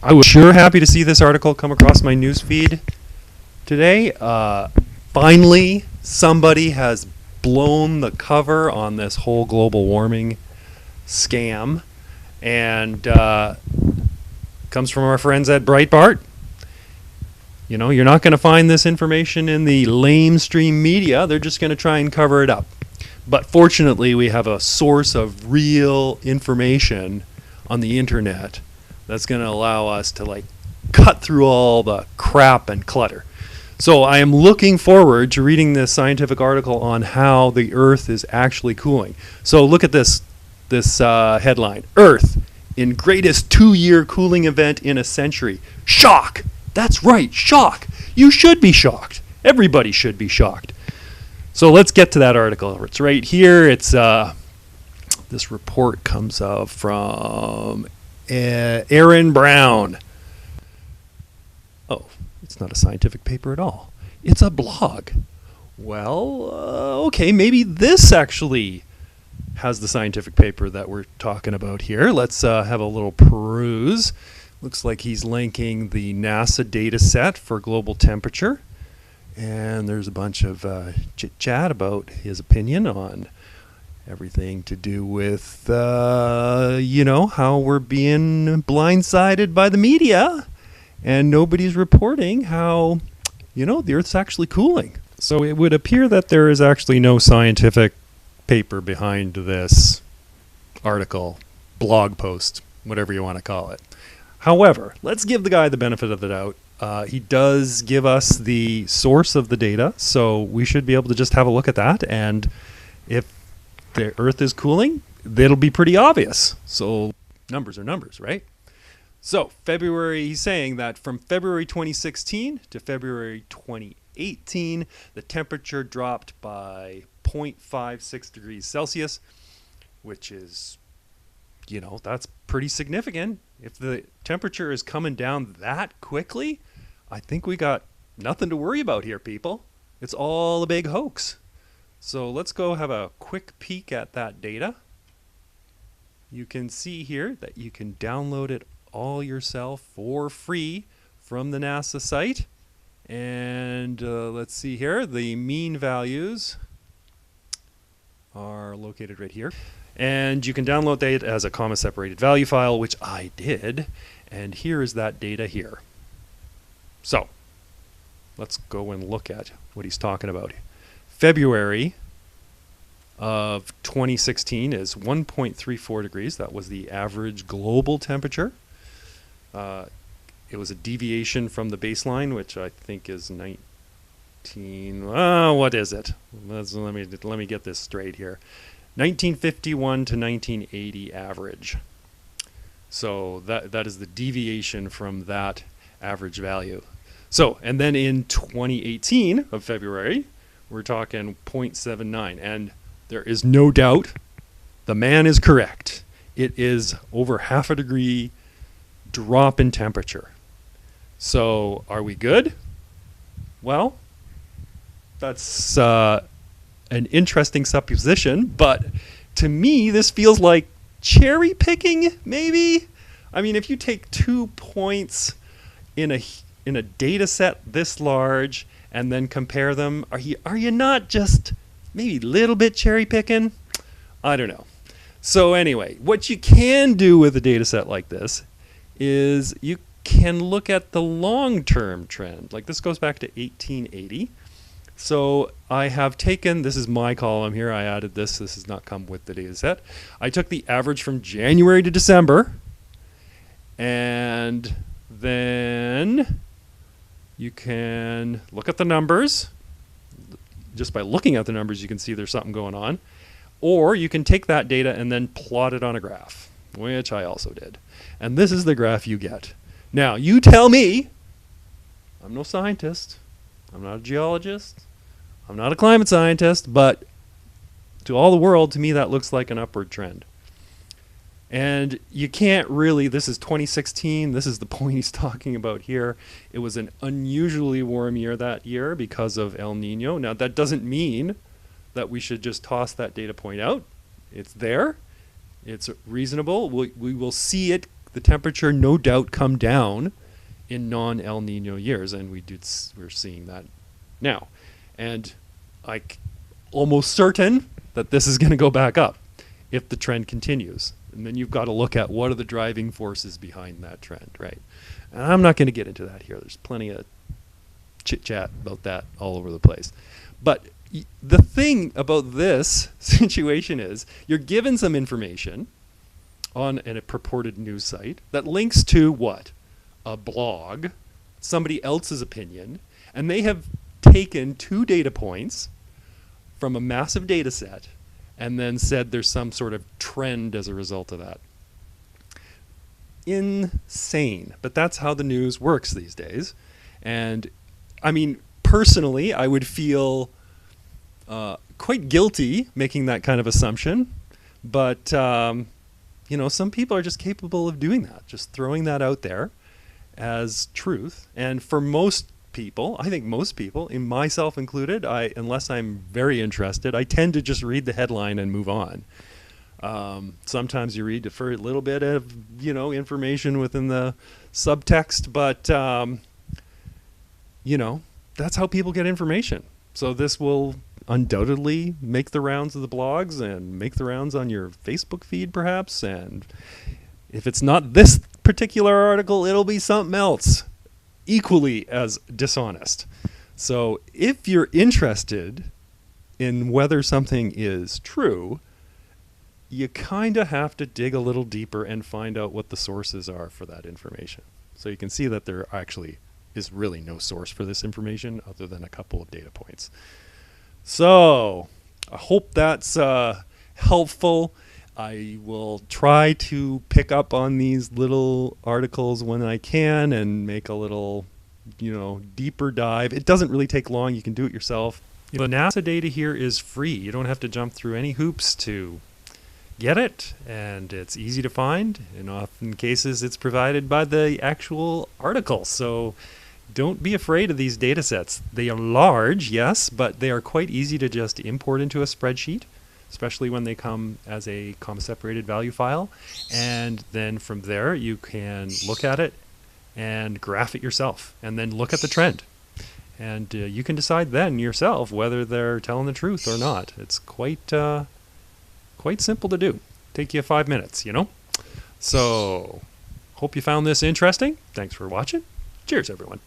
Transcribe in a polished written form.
I was sure happy to see this article come across my news feed today. Finally, somebody has blown the cover on this whole global warming scam, and comes from our friends at Breitbart. You know, you're not going to find this information in the lamestream media. They're just going to try and cover it up. But fortunately, we have a source of real information on the internet that's going to allow us to cut through all the crap and clutter. So I am looking forward to reading this scientific article on how the Earth is actually cooling. So look at this headline: Earth in greatest 2-year cooling event in a century. Shock! That's right, shock! You should be shocked. Everybody should be shocked. So let's get to that article. It's right here. It's this report comes out from Aaron Brown. Oh, it's not a scientific paper at all. It's a blog. Well, okay, maybe this actually has the scientific paper that we're talking about here. Let's have a little peruse. Looks like he's linking the NASA data set for global temperature. And there's a bunch of chit-chat about his opinion on everything to do with, how we're being blindsided by the media. And nobody's reporting how, the Earth's actually cooling. So it would appear that there is actually no scientific paper behind this article, blog post, whatever you want to call it. However, let's give the guy the benefit of the doubt. He does give us the source of the data, so we should be able to just have a look at that. And if the Earth is cooling, that'll be pretty obvious. So numbers are numbers, right? So February, he's saying that from February 2016 to February 2018, the temperature dropped by 0.56 degrees Celsius, which is, that's pretty significant. If the temperature is coming down that quickly, I think we got nothing to worry about here, people. It's all a big hoax. So let's go have a quick peek at that data. You can see here that you can download it all yourself for free from the NASA site. And let's see here, the mean values are located right here. And you can download that as a comma-separated value file, which I did. And here is that data here. So let's go and look at what he's talking about. February of 2016 is 1.34 degrees. That was the average global temperature. It was a deviation from the baseline, which I think is 19. What is it? Let me get this straight here. 1951 to 1980 average. So that is the deviation from that average value. So, and then in 2018 of February, we're talking 0.79. And there is no doubt the man is correct. It is over half a degree drop in temperature. So are we good? Well, that's an interesting supposition, but to me, this feels like cherry picking, maybe? I mean, if you take 2 points in a data set this large and then compare them, are you not just maybe a little bit cherry picking? I don't know. So anyway, what you can do with a data set like this is you can look at the long-term trend. Like this goes back to 1880. So I have taken, this is my column here, I added this has not come with the data set. I took the average from January to December, and then you can look at the numbers. Just by looking at the numbers, you can see there's something going on. Or you can take that data and then plot it on a graph, which I also did. And this is the graph you get. Now, you tell me, I'm no scientist, I'm not a geologist, I'm not a climate scientist, but to all the world, to me, that looks like an upward trend. And you can't really, this is 2016, this is the point he's talking about here. It was an unusually warm year that year because of El Nino. Now, that doesn't mean that we should just toss that data point out. It's there. It's reasonable. We will see it the temperature no doubt come down in non-El Nino years, and we're seeing that now. And almost certain that this is going to go back up if the trend continues. And then you've got to look at what are the driving forces behind that trend, right? And I'm not going to get into that here. There's plenty of chit-chat about that all over the place. But the thing about this situation is you're given some information on a purported news site that links to what? A blog, somebody else's opinion, and they have taken 2 data points from a massive data set and then said there's some sort of trend as a result of that. Insane. But that's how the news works these days. And I mean, personally, I would feel quite guilty making that kind of assumption. But, some people are just capable of doing that, just throwing that out there as truth. And for most people, I think most people, in myself included, unless I'm very interested, I tend to just read the headline and move on. Sometimes you read for a little bit of, information within the subtext, but, that's how people get information. So this will undoubtedly make the rounds of the blogs and make the rounds on your Facebook feed, perhaps. And if it's not this particular article, it'll be something else equally as dishonest. So if you're interested in whether something is true, you kind of have to dig a little deeper and find out what the sources are for that information. So you can see that there actually is really no source for this information other than a couple of data points. So I hope that's helpful. I will try to pick up on these little articles when I can and make a little, deeper dive. It doesn't really take long. You can do it yourself. The NASA data here is free. You don't have to jump through any hoops to get it, and it's easy to find. In often cases, it's provided by the actual article. So don't be afraid of these data sets. They are large, yes, but they are quite easy to just import into a spreadsheet, especially when they come as a comma-separated value file. And then from there, you can look at it and graph it yourself, and then look at the trend. And you can decide then yourself whether they're telling the truth or not. It's quite simple to do. Take you 5 minutes, So, hope you found this interesting. Thanks for watching. Cheers, everyone.